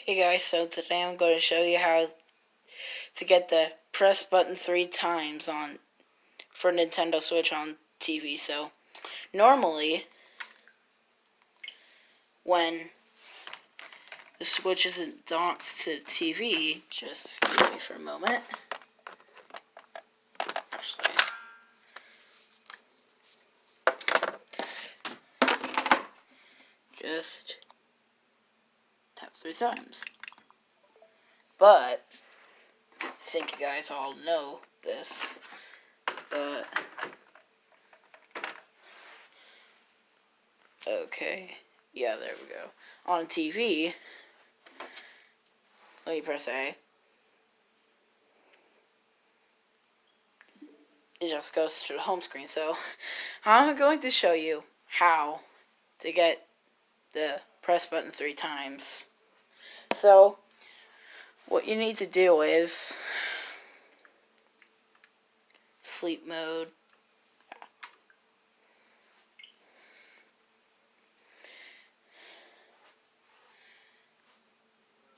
Hey guys, so today I'm going to show you how to get the press button 3 times on for Nintendo Switch on TV. So normally when the Switch isn't docked to the TV, just excuse me for a moment. Actually, just tap 3 times. But I think you guys all know this, but okay, yeah, there we go. On TV, let me press A. It just goes to the home screen. So I'm going to show you how to get the press button 3 times. So what you need to do is sleep mode,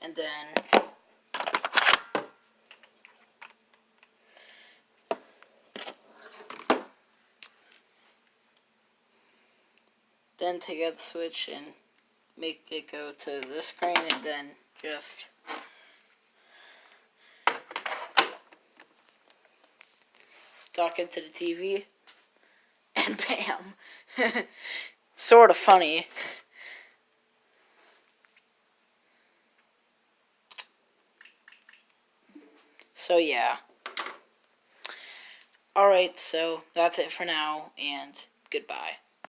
and then take out the Switch and make it go to this screen, and then just dock it to the TV, and bam. Sort of funny. So yeah. Alright, so that's it for now, and goodbye.